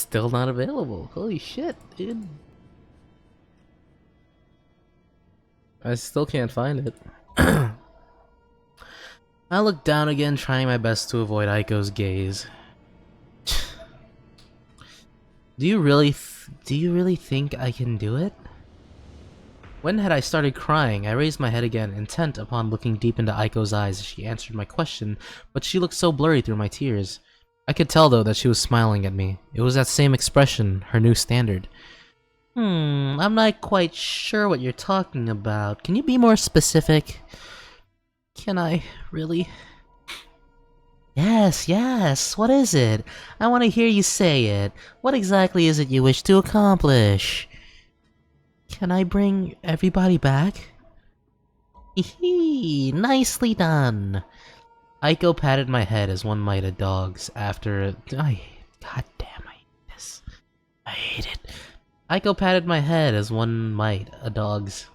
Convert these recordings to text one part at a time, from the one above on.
still not available. Holy shit, dude. I still can't find it. I look down again, trying my best to avoid Aiko's gaze. Do you really think I can do it? When had I started crying? I raised my head again, intent upon looking deep into Aiko's eyes as she answered my question, but she looked so blurry through my tears. I could tell, though, that she was smiling at me. It was that same expression, her new standard. I'm not quite sure what you're talking about. Can you be more specific? Can I, really? Yes, what is it? I want to hear you say it. What exactly is it you wish to accomplish? Can I bring everybody back? Hee, nicely done. Aiko patted my head as one might a dog's after God damn, I hate this. I hate it. Aiko patted my head as one might a dog's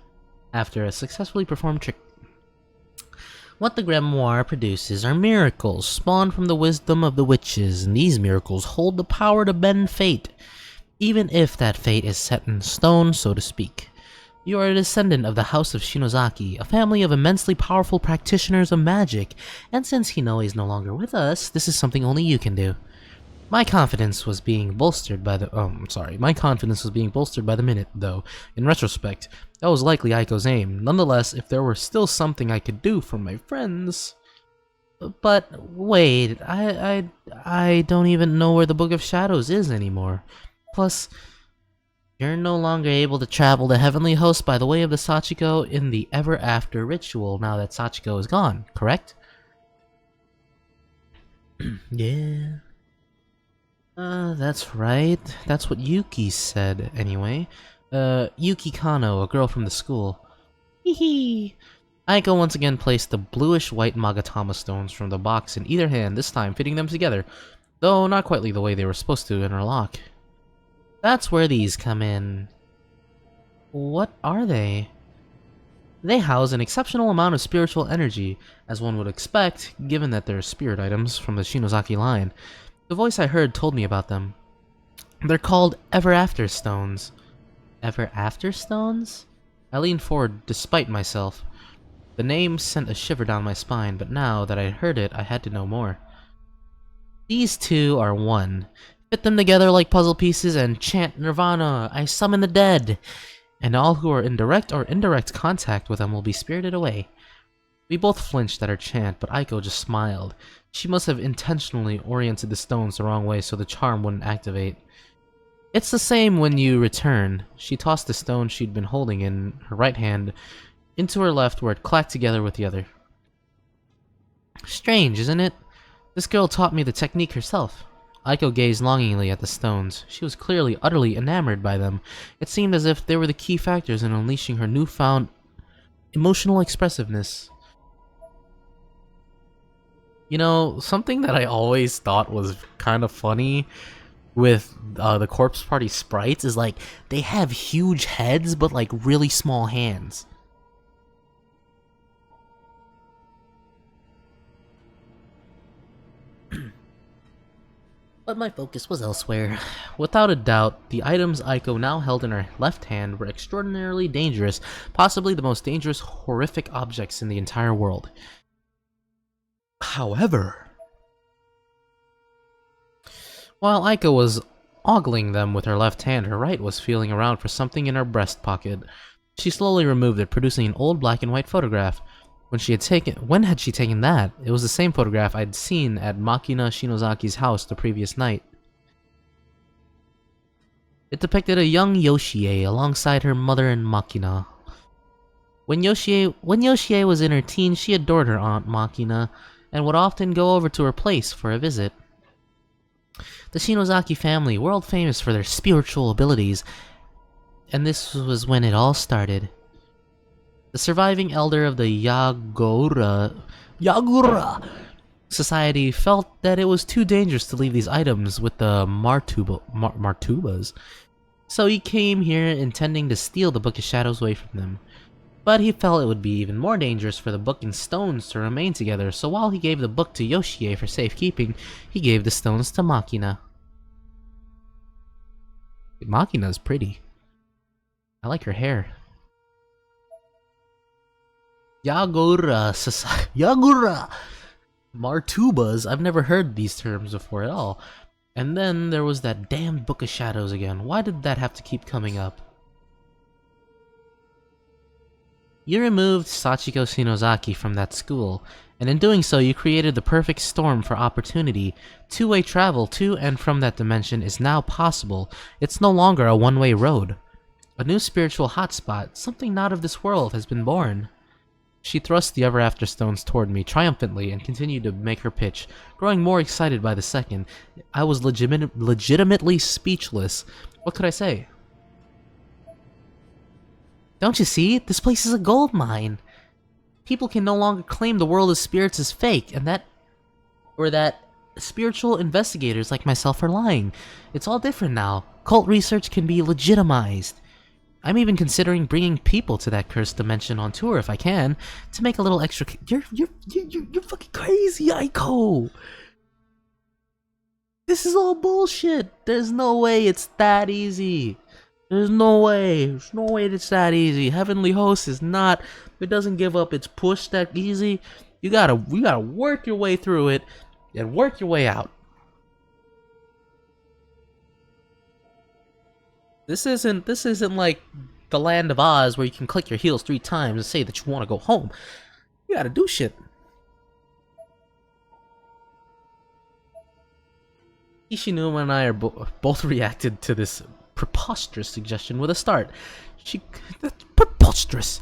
after a successfully performed trick. What the grimoire produces are miracles spawned from the wisdom of the witches, and these miracles hold the power to bend fate, even if that fate is set in stone, so to speak. You are a descendant of the House of Shinozaki, a family of immensely powerful practitioners of magic, and since Hino is no longer with us, this is something only you can do. My confidence was being bolstered by the minute, though. In retrospect, that was likely Aiko's aim. Nonetheless, if there were still something I could do for my friends... But, wait, I don't even know where the Book of Shadows is anymore. Plus, you're no longer able to travel the Heavenly Host by the way of the Sachiko in the Ever After ritual now that Sachiko is gone, correct? Yeah. That's right. That's what Yuki said, anyway. Yuki Kano, a girl from the school. Hehe. Aiko once again placed the bluish-white Magatama stones from the box in either hand, this time fitting them together, though not quite the way they were supposed to interlock. That's where these come in. What are they? They house an exceptional amount of spiritual energy, as one would expect, given that they're spirit items from the Shinozaki line. The voice I heard told me about them. They're called Ever After Stones. Ever After Stones? I leaned forward despite myself. The name sent a shiver down my spine, but now that I heard it, I had to know more. These two are one. Fit them together like puzzle pieces and chant Nirvana, I summon the dead, and all who are in direct or indirect contact with them will be spirited away. We both flinched at her chant, but Aiko just smiled. She must have intentionally oriented the stones the wrong way so the charm wouldn't activate. It's the same when you return. She tossed the stone she'd been holding in her right hand into her left where it clacked together with the other. Strange, isn't it? This girl taught me the technique herself. Aiko gazed longingly at the stones. She was clearly utterly enamored by them. It seemed as if they were the key factors in unleashing her newfound emotional expressiveness. You know, something that I always thought was kind of funny with the Corpse Party sprites is like, they have huge heads but like really small hands. But my focus was elsewhere. Without a doubt, the items Aiko now held in her left hand were extraordinarily dangerous, possibly the most dangerous, horrific objects in the entire world. However, while Aiko was ogling them with her left hand, her right was feeling around for something in her breast pocket. She slowly removed it, producing an old black and white photograph. When had she taken that? It was the same photograph I'd seen at Makina Shinozaki's house the previous night. It depicted a young Yoshie alongside her mother and Makina. When Yoshie was in her teens, she adored her aunt Makina, and would often go over to her place for a visit. The Shinozaki family, world famous for their spiritual abilities, and this was when it all started. The surviving elder of the Yagura Society felt that it was too dangerous to leave these items with the Martubas, so he came here intending to steal the Book of Shadows away from them. But he felt it would be even more dangerous for the book and stones to remain together, so while he gave the book to Yoshie for safekeeping, he gave the stones to Makina. Makina's pretty. I like her hair. Yagura! Martubas? I've never heard these terms before at all. And then there was that damned Book of Shadows again. Why did that have to keep coming up? You removed Sachiko Shinozaki from that school, and in doing so you created the perfect storm for opportunity. Two-way travel to and from that dimension is now possible. It's no longer a one-way road. A new spiritual hotspot, something not of this world, has been born. She thrust the Ever After stones toward me triumphantly and continued to make her pitch, growing more excited by the second. I was legitimately speechless. What could I say? Don't you see? This place is a gold mine. People can no longer claim the world of spirits is fake, and that spiritual investigators like myself are lying. It's all different now. Cult research can be legitimized. I'm even considering bringing people to that cursed dimension on tour if I can, to make a little extra. You're fucking crazy, Aiko. This is all bullshit. There's no way it's that easy. There's no way it's that easy. Heavenly Host is not. It doesn't give up its push that easy. You gotta work your way through it and work your way out. This isn't like the Land of Oz where you can click your heels 3 times and say that you want to go home. You gotta do shit. Ishinuma and I are both reacted to this preposterous suggestion with a start. That's preposterous.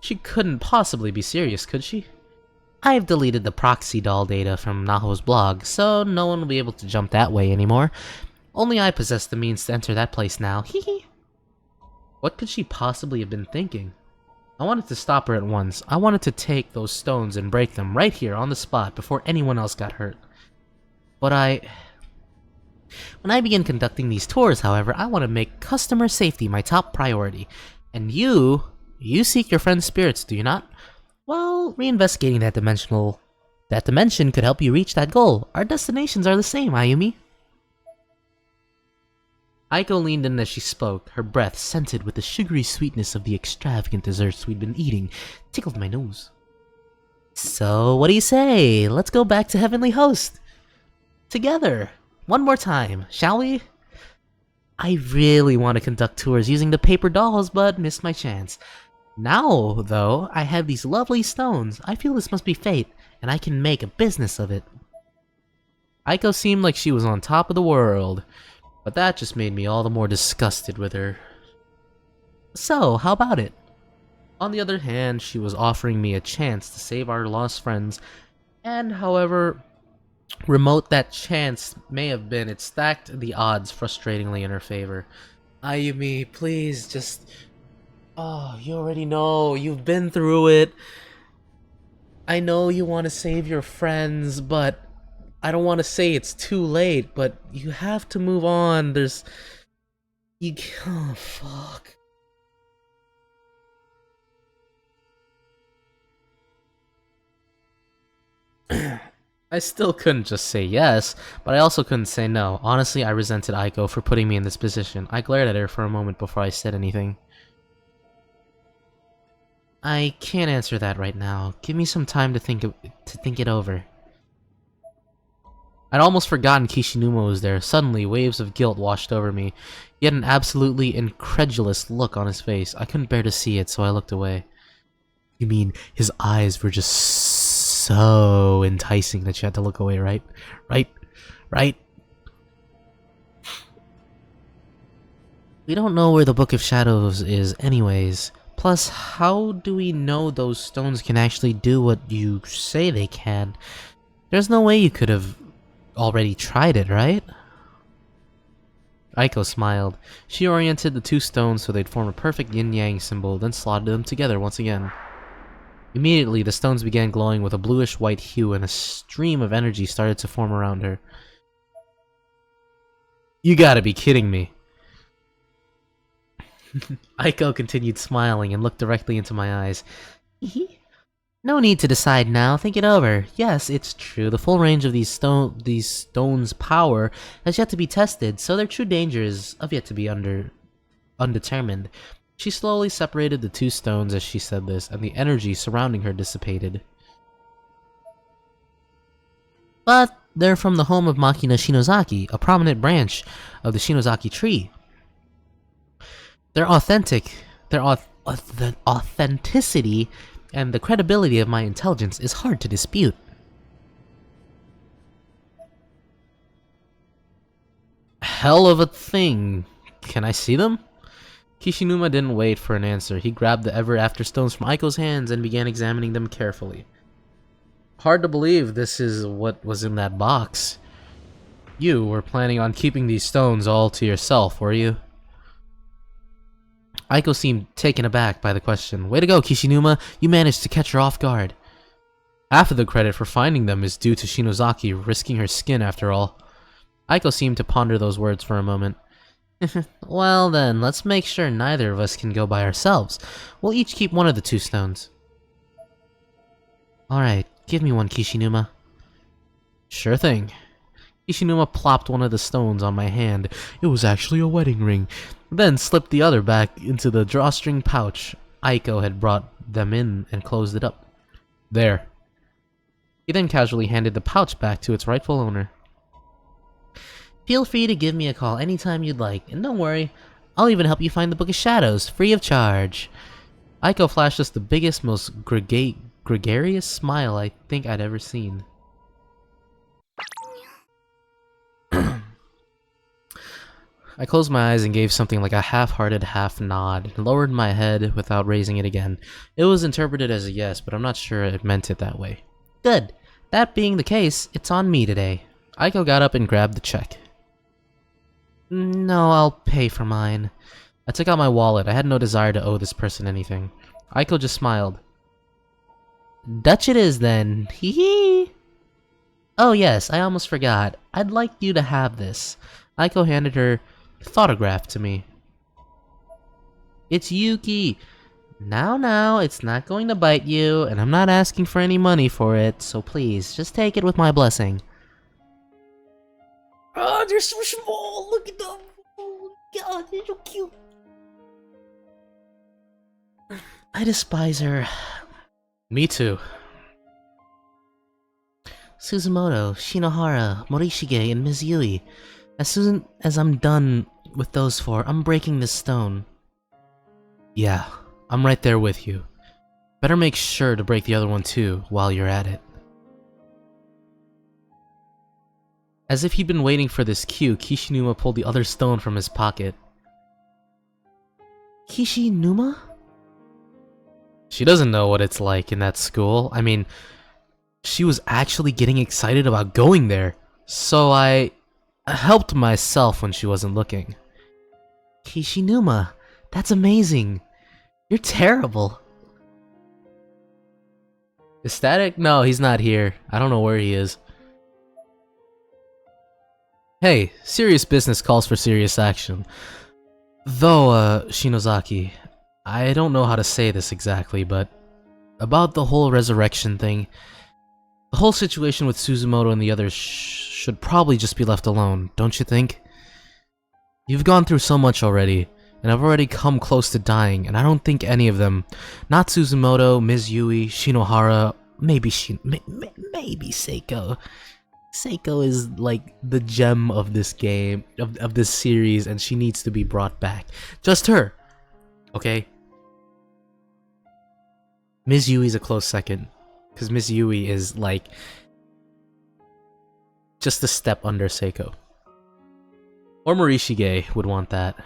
She couldn't possibly be serious, could she? I've deleted the proxy doll data from Naho's blog, so no one will be able to jump that way anymore. Only I possess the means to enter that place now. Hehe. What could she possibly have been thinking? I wanted to stop her at once. I wanted to take those stones and break them right here on the spot before anyone else got hurt. But when I begin conducting these tours, however, I want to make customer safety my top priority. And you seek your friend's spirits, do you not? Well, reinvestigating that dimension could help you reach that goal. Our destinations are the same, Ayumi. Aiko leaned in as she spoke, her breath, scented with the sugary sweetness of the extravagant desserts we'd been eating, tickled my nose. So, what do you say? Let's go back to Heavenly Host. Together. One more time, shall we? I really want to conduct tours using the paper dolls, but missed my chance. Now, though, I have these lovely stones. I feel this must be fate, and I can make a business of it. Aiko seemed like she was on top of the world, but that just made me all the more disgusted with her. So, how about it? On the other hand, she was offering me a chance to save our lost friends, and however remote that chance may have been, it stacked the odds frustratingly in her favor. Ayumi, please, just... Oh, you already know. You've been through it. I know you want to save your friends, but I don't want to say it's too late, but you have to move on. Oh, fuck. I still couldn't just say yes, but I also couldn't say no. Honestly, I resented Aiko for putting me in this position. I glared at her for a moment before I said anything. I can't answer that right now. Give me some time to think it over. I'd almost forgotten Kishinuma was there. Suddenly, waves of guilt washed over me. He had an absolutely incredulous look on his face. I couldn't bear to see it, so I looked away. You mean his eyes were just so enticing that you had to look away, right? Right? We don't know where the Book of Shadows is anyways. Plus, how do we know those stones can actually do what you say they can? There's no way you could have already tried it, right? Aiko smiled. She oriented the 2 stones so they'd form a perfect yin-yang symbol, then slotted them together once again. Immediately, the stones began glowing with a bluish-white hue and a stream of energy started to form around her. You gotta be kidding me. Aiko continued smiling and looked directly into my eyes. No need to decide now, think it over. Yes, it's true, the full range of these stones' power has yet to be tested, so their true danger is yet to be undetermined. She slowly separated the two stones as she said this, and the energy surrounding her dissipated. But they're from the home of Makina Shinozaki, a prominent branch of the Shinozaki tree. They're authentic. The authenticity and the credibility of my intelligence is hard to dispute. Hell of a thing. Can I see them? Kishinuma didn't wait for an answer. He grabbed the ever after stones from Aiko's hands and began examining them carefully. Hard to believe this is what was in that box. You were planning on keeping these stones all to yourself, were you? Aiko seemed taken aback by the question. Way to go, Kishinuma! You managed to catch her off guard. Half of the credit for finding them is due to Shinozaki risking her skin after all. Aiko seemed to ponder those words for a moment. Well then, let's make sure neither of us can go by ourselves. We'll each keep one of the two stones. Alright, give me one, Kishinuma. Sure thing. Kishinuma plopped one of the stones on my hand. It was actually a wedding ring. Then slipped the other back into the drawstring pouch. Aiko had brought them in and closed it up. There. He then casually handed the pouch back to its rightful owner. Feel free to give me a call anytime you'd like, and don't worry, I'll even help you find the Book of Shadows, free of charge. Aiko flashed us the biggest, most gregarious smile I think I'd ever seen. I closed my eyes and gave something like a half-hearted half nod, and lowered my head without raising it again. It was interpreted as a yes, but I'm not sure it meant it that way. Good. That being the case, it's on me today. Aiko got up and grabbed the check. No, I'll pay for mine. I took out my wallet. I had no desire to owe this person anything. Aiko just smiled. Dutch it is then. Hee hee. Oh yes, I almost forgot. I'd like you to have this. Aiko handed her photograph to me. It's Yuki. Now, it's not going to bite you, and I'm not asking for any money for it, so please, just take it with my blessing. Oh, they're so small! Look at them! Oh god, they're so cute! I despise her. Me too. Suzumoto, Shinohara, Morishige, and Ms. Yui. As soon as I'm done with those four, I'm breaking this stone. Yeah, I'm right there with you. Better make sure to break the other one too, while you're at it. As if he'd been waiting for this cue, Kishinuma pulled the other stone from his pocket. Kishinuma? She doesn't know what it's like in that school. I mean, she was actually getting excited about going there, so I helped myself when she wasn't looking. Kishinuma, that's amazing. You're terrible. Ecstatic? No, he's not here. I don't know where he is. Hey, serious business calls for serious action. Though, Shinozaki, I don't know how to say this exactly, but about the whole resurrection thing, the whole situation with Suzumoto and the others should probably just be left alone, don't you think? You've gone through so much already, and I've already come close to dying, and I don't think any of them, not Suzumoto, Ms. Yui, Shinohara, maybe maybe Seiko. Seiko is like the gem of this game, of this series, and she needs to be brought back. Just her, okay? Ms. Yui's a close second, because Ms. Yui is like just a step under Seiko. Or Morishige would want that.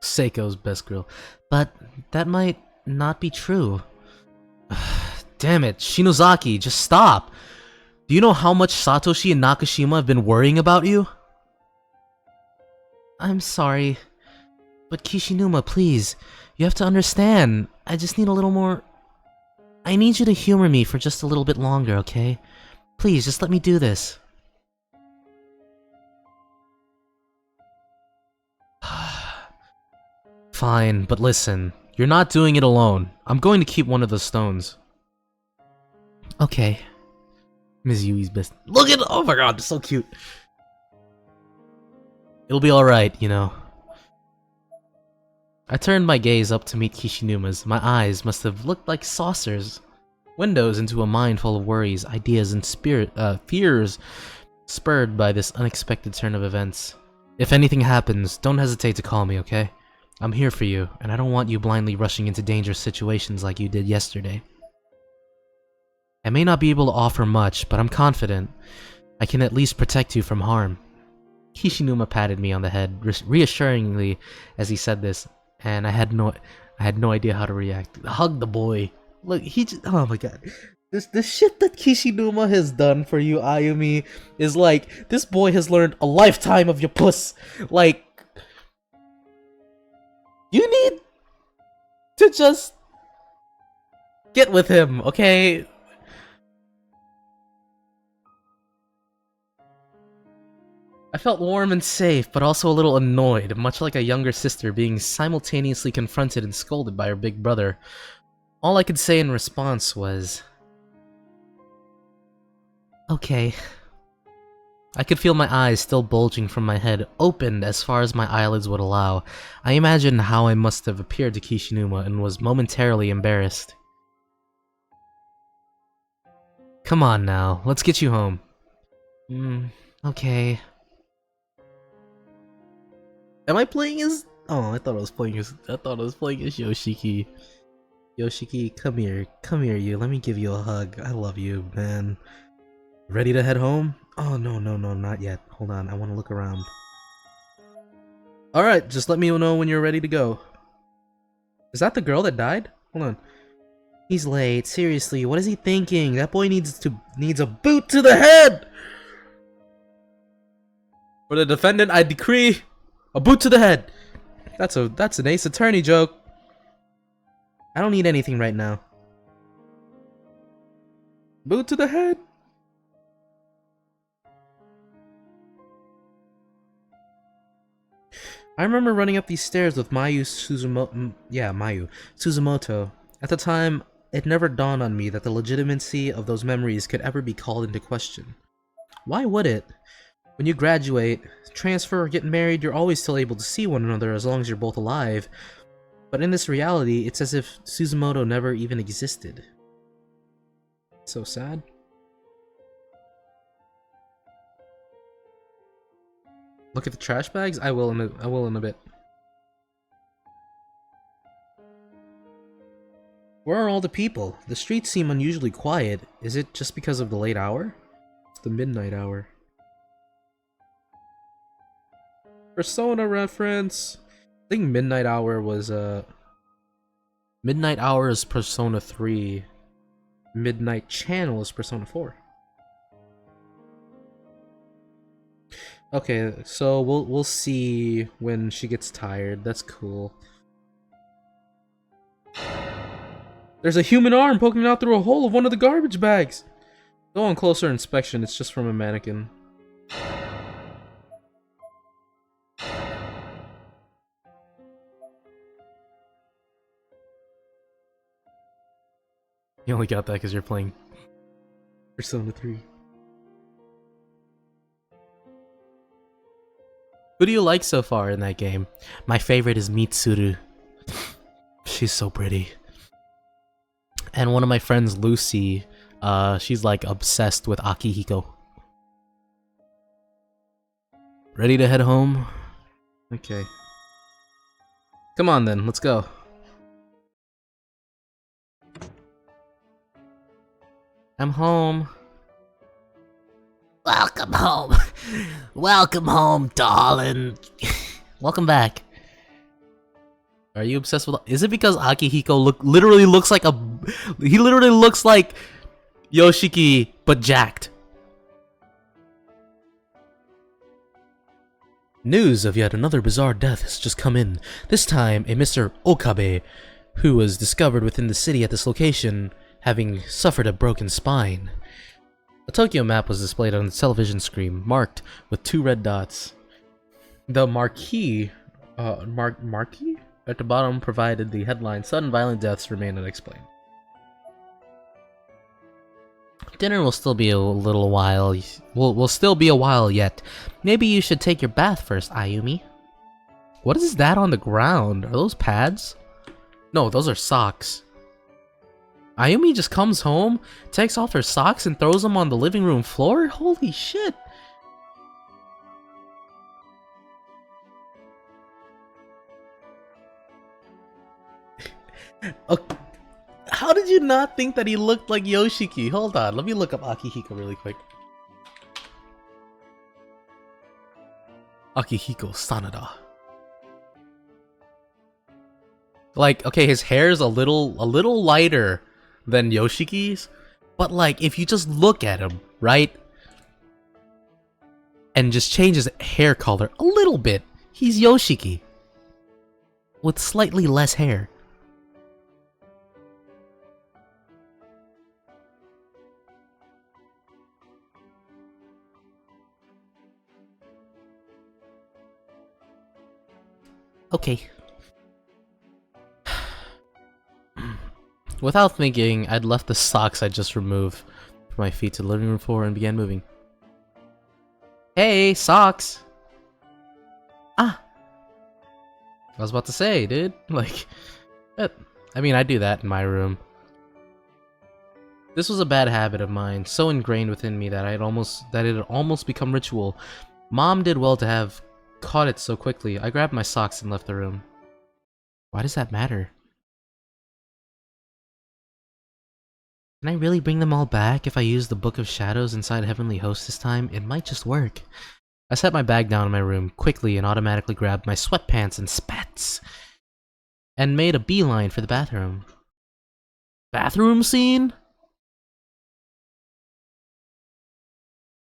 Seiko's best girl. But that might not be true. Damn it, Shinozaki, just stop! Do you know how much Satoshi and Nakashima have been worrying about you? I'm sorry, but Kishinuma, please, you have to understand, I just need a little more... I need you to humor me for just a little bit longer, okay? Please, just let me do this. Fine, but listen, You're not doing it alone. I'm going to keep one of the stones. Okay. Miss Yui's best. Look at, oh my god, it's so cute. It'll be alright, you know. I turned my gaze up to meet Kishinuma's. My eyes must have looked like saucers. Windows into a mind full of worries, ideas, and fears spurred by this unexpected turn of events. If anything happens, don't hesitate to call me, okay? I'm here for you, and I don't want you blindly rushing into dangerous situations like you did yesterday. I may not be able to offer much, but I'm confident I can at least protect you from harm. Kishinuma patted me on the head, reassuringly as he said this, and I had no idea how to react. Hug the boy. Look, he just, oh my god. The shit that Kishinuma has done for you, Ayumi, is like, this boy has learned a lifetime of your puss. Like, you need to just get with him, okay? I felt warm and safe, but also a little annoyed, much like a younger sister being simultaneously confronted and scolded by her big brother. All I could say in response was, okay. I could feel my eyes still bulging from my head, opened as far as my eyelids would allow. I imagined how I must have appeared to Kishinuma and was momentarily embarrassed. Come on now, let's get you home. Okay. Am I playing as... Oh, I thought I was playing as Yoshiki. Yoshiki, come here. Come here, you. Let me give you a hug. I love you, man. Ready to head home? Oh, no, not yet. Hold on, I want to look around. Alright, just let me know when you're ready to go. Is that the girl that died? Hold on. He's late. Seriously, what is he thinking? That boy needs a boot to the head! For the defendant, I decree a boot to the head. That's an Ace Attorney joke. I don't need anything right now. Boot to the head. I remember running up these stairs with Mayu Suzumoto. At the time, it never dawned on me that the legitimacy of those memories could ever be called into question. Why would it? When you graduate, transfer, or get married, you're always still able to see one another as long as you're both alive. But in this reality, it's as if Suzumoto never even existed. So sad. Look at the trash bags? I will in a bit. Where are all the people? The streets seem unusually quiet. Is it just because of the late hour? It's the midnight hour. Persona reference. I think midnight hour was midnight hour is Persona 3. Midnight channel is Persona 4. Okay, so we'll see when she gets tired. That's cool. There's a human arm poking out through a hole of one of the garbage bags. Though on closer inspection, it's just from a mannequin. You only got that because you're playing Persona 3. Who do you like so far in that game? My favorite is Mitsuru. She's so pretty. And one of my friends, Lucy, she's like obsessed with Akihiko. Ready to head home? Okay. Come on then, let's go. I'm home. Welcome home. Welcome home, darling. Welcome back. Are you obsessed with... Is it because Akihiko literally looks like a... He literally looks like Yoshiki, but jacked. News of yet another bizarre death has just come in. This time, a Mr. Okabe, who was discovered within the city at this location, having suffered a broken spine. A Tokyo map was displayed on the television screen, marked with 2 red dots. The marquee... marquee? at the bottom provided the headline, "Sudden violent deaths remain unexplained." Dinner will still be a little while. Will still be a while yet. Maybe you should take your bath first, Ayumi. What is that on the ground? Are those pads? No, those are socks. Ayumi just comes home, takes off her socks, and throws them on the living room floor? Holy shit! Okay. How did you not think that he looked like Yoshiki? Hold on, let me look up Akihiko really quick. Akihiko Sanada. Like, okay, his hair is a little lighter than Yoshiki's, but like, if you just look at him, right? And just change his hair color a little bit, he's Yoshiki. With slightly less hair. Okay. Without thinking, I'd left the socks I just removed from my feet to the living room floor and began moving. Hey, socks! Ah! I was about to say, dude. Like, I mean, I do that in my room. This was a bad habit of mine, so ingrained within me that it had almost become ritual. Mom did well to have caught it so quickly. I grabbed my socks and left the room. Why does that matter? Can I really bring them all back if I use the Book of Shadows inside Heavenly Host this time? It might just work. I set my bag down in my room quickly and automatically grabbed my sweatpants and spats and made a beeline for the bathroom. Bathroom scene?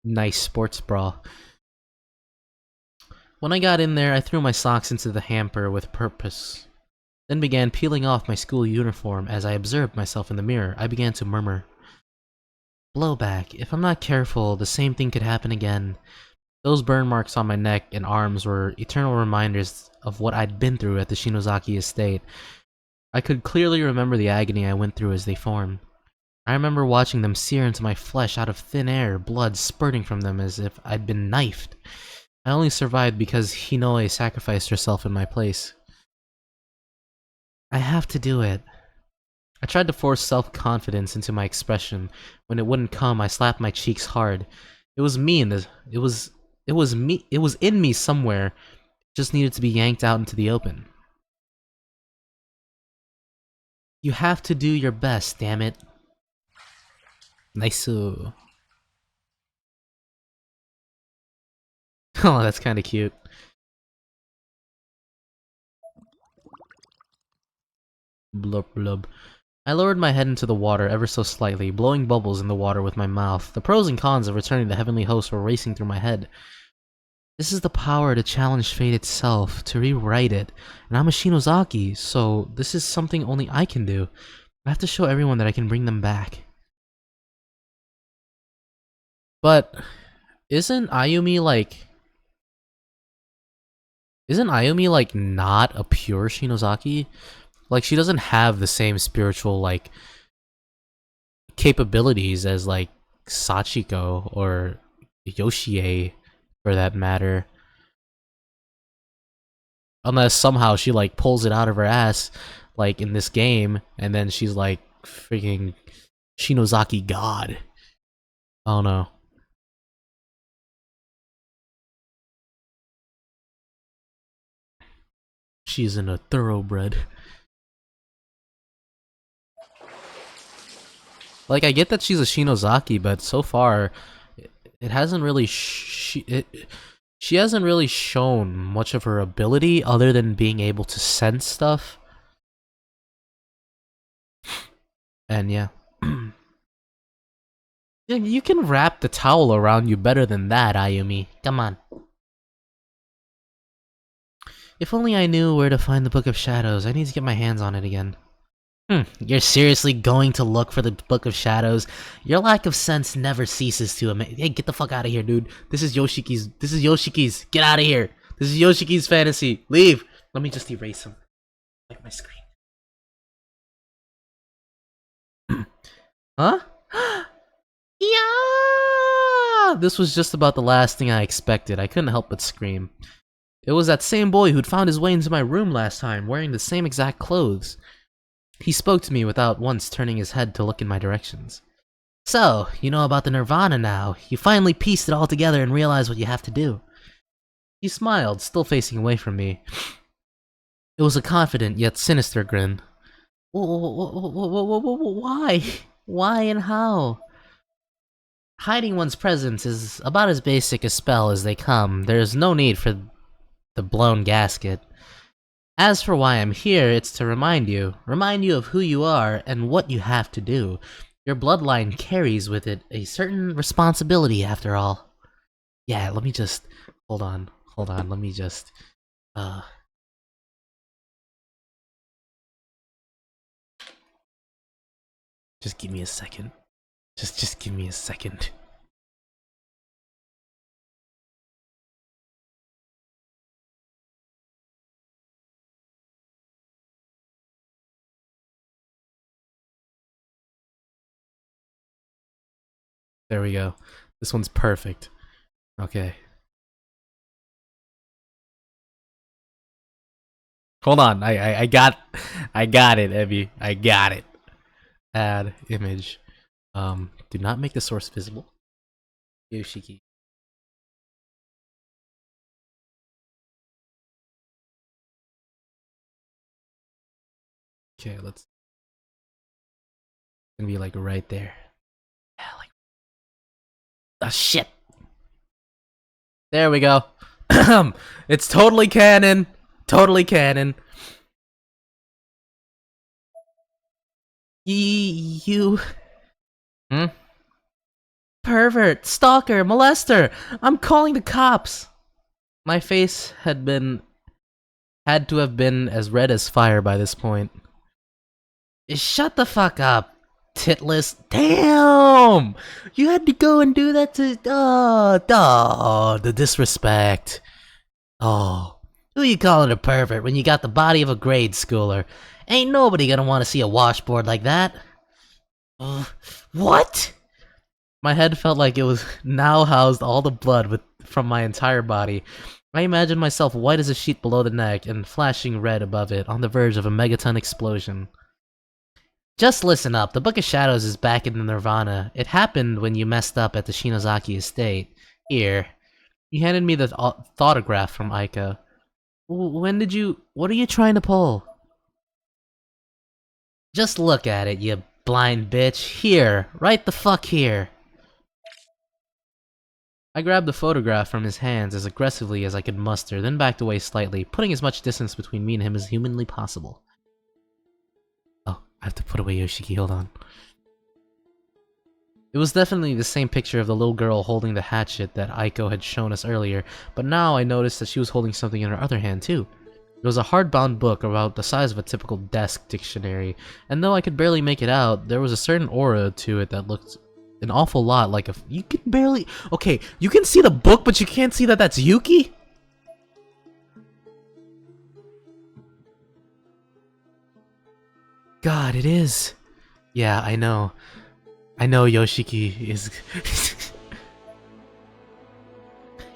Nice sports bra. When I got in there, I threw my socks into the hamper with purpose, then began peeling off my school uniform. As I observed myself in the mirror, I began to murmur. Blowback. If I'm not careful, the same thing could happen again. Those burn marks on my neck and arms were eternal reminders of what I'd been through at the Shinozaki estate. I could clearly remember the agony I went through as they formed. I remember watching them sear into my flesh out of thin air, blood spurting from them as if I'd been knifed. I only survived because Hinoe sacrificed herself in my place. I have to do it. I tried to force self-confidence into my expression. When it wouldn't come, I slapped my cheeks hard. It was in me somewhere. It just needed to be yanked out into the open. You have to do your best, damn it. Nice. Oh, that's kind of cute. Blub blub. I lowered my head into the water ever so slightly, blowing bubbles in the water with my mouth. The pros and cons of returning to the Heavenly Host were racing through my head. This is the power to challenge fate itself, to rewrite it. And I'm a Shinozaki, so this is something only I can do. I have to show everyone that I can bring them back. But isn't Ayumi not a pure Shinozaki? Like, she doesn't have the same spiritual like capabilities as like Sachiko or Yoshie, for that matter. Unless somehow she like pulls it out of her ass, like in this game, and then she's like freaking Shinozaki god. I don't know. She's in a thoroughbred. Like, I get that she's a Shinozaki, but so far, it hasn't really she hasn't really shown much of her ability other than being able to sense stuff. And yeah. You can wrap the towel around you better than that, Ayumi. Come on. If only I knew where to find the Book of Shadows. I need to get my hands on it again. You're seriously going to look for the Book of Shadows? Your lack of sense never ceases to amaze. Hey, get the fuck out of here, dude. This is Yoshiki's. Get out of here. This is Yoshiki's fantasy. Leave. Let me just erase him. my screen. Huh? Yeah! This was just about the last thing I expected. I couldn't help but scream. It was that same boy who'd found his way into my room last time, wearing the same exact clothes. He spoke to me without once turning his head to look in my directions. So, you know about the Nirvana now. You finally pieced it all together and realized what you have to do. He smiled, still facing away from me. It was a confident yet sinister grin. Why? Why and how? Hiding one's presence is about as basic a spell as they come. There's no need for the blown gasket. As for why I'm here, it's to remind you of who you are and what you have to do. Your bloodline carries with it a certain responsibility after all. Yeah, let me just... Hold on, let me just... Just give me a second. Just give me a second. There we go. This one's perfect. Okay. Hold on, I got it, Evie. I got it. Add image. Do not make the source visible. Ayushiki. Okay, let's... It's gonna be like right there. Yeah, like... Oh shit! There we go. It's totally canon. Totally canon. You... Hmm? Pervert, stalker, molester! I'm calling the cops! My face had to have been as red as fire by this point. Shut the fuck up, titless. Damn! You had to go and do that to... the disrespect. Oh, who you calling a pervert when you got the body of a grade schooler? Ain't nobody gonna want to see a washboard like that. What? My head felt like it was now housed all the blood from my entire body. I imagined myself white as a sheet below the neck and flashing red above it, on the verge of a megaton explosion. Just listen up, the Book of Shadows is back in the Nirvana. It happened when you messed up at the Shinozaki estate. Here. He handed me the thoughtograph from Aika. When did you... What are you trying to pull? Just look at it, you blind bitch. Here. Right the fuck here. I grabbed the photograph from his hands as aggressively as I could muster, then backed away slightly, putting as much distance between me and him as humanly possible. Oh, I have to put away Ayushiki, hold on. It was definitely the same picture of the little girl holding the hatchet that Aiko had shown us earlier, but now I noticed that she was holding something in her other hand too. It was a hardbound book about the size of a typical desk dictionary, and though I could barely make it out, there was a certain aura to it that looked an awful lot like you can barely... Okay, you can see the book, but you can't see that that's Yuki? God, it is. Yeah, I know. I know Yoshiki is...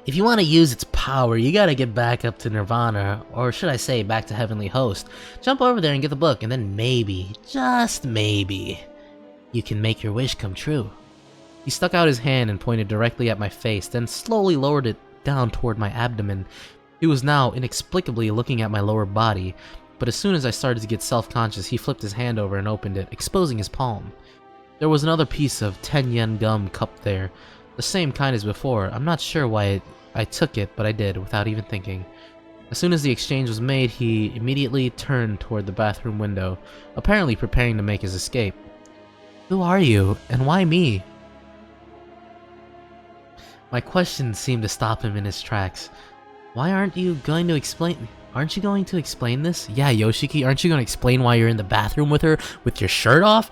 If you want to use its power, you gotta get back up to Nirvana, or should I say, back to Heavenly Host. Jump over there and get the book, and then maybe, just maybe, you can make your wish come true. He stuck out his hand and pointed directly at my face, then slowly lowered it down toward my abdomen. He was now inexplicably looking at my lower body, but as soon as I started to get self-conscious, he flipped his hand over and opened it, exposing his palm. There was another piece of 10-yen gum cupped there, the same kind as before. I'm not sure why I took it, but I did, without even thinking. As soon as the exchange was made, he immediately turned toward the bathroom window, apparently preparing to make his escape. Who are you, and why me? My question seemed to stop him in his tracks. Why aren't you going to explain... Aren't you going to explain this? Yeah, Yoshiki, aren't you going to explain why you're in the bathroom with her, with your shirt off?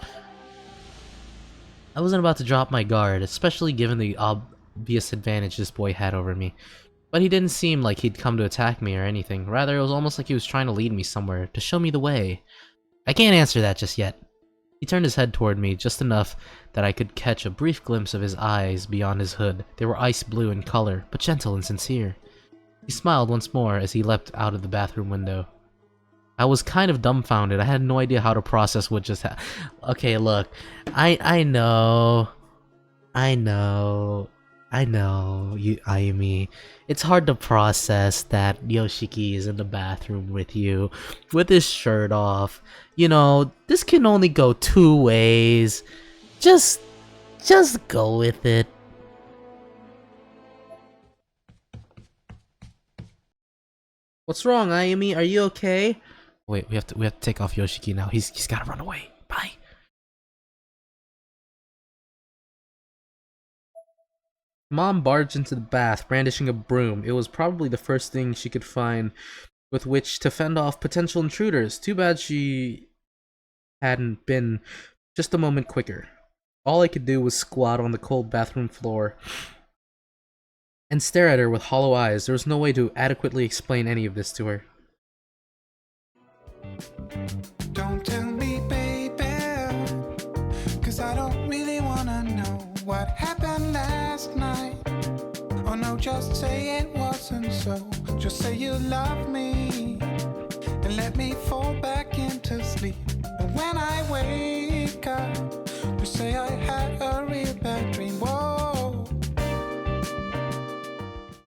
I wasn't about to drop my guard, especially given the obvious advantage this boy had over me. But he didn't seem like he'd come to attack me or anything. Rather, it was almost like he was trying to lead me somewhere, to show me the way. I can't answer that just yet. He turned his head toward me, just enough that I could catch a brief glimpse of his eyes beyond his hood. They were ice blue in color, but gentle and sincere. He smiled once more as he leapt out of the bathroom window. I was kind of dumbfounded. I had no idea how to process what just happened. Okay, look. I know. I know. I know, Ayumi. It's hard to process that Yoshiki is in the bathroom with you, with his shirt off. You know, this can only go two ways. Just go with it. What's wrong, Ayumi? Are you okay? Wait, we have to take off Yoshiki now. He's gotta run away. Bye. Mom barged into the bath, brandishing a broom. It was probably the first thing she could find with which to fend off potential intruders. Too bad she hadn't been just a moment quicker. All I could do was squat on the cold bathroom floor and stare at her with hollow eyes. There was no way to adequately explain any of this to her. Don't tell me, baby, 'cause I don't really wanna know what happened last night. Oh no, just say it wasn't so. Just say you love me and let me fall back into sleep. And when I wake up,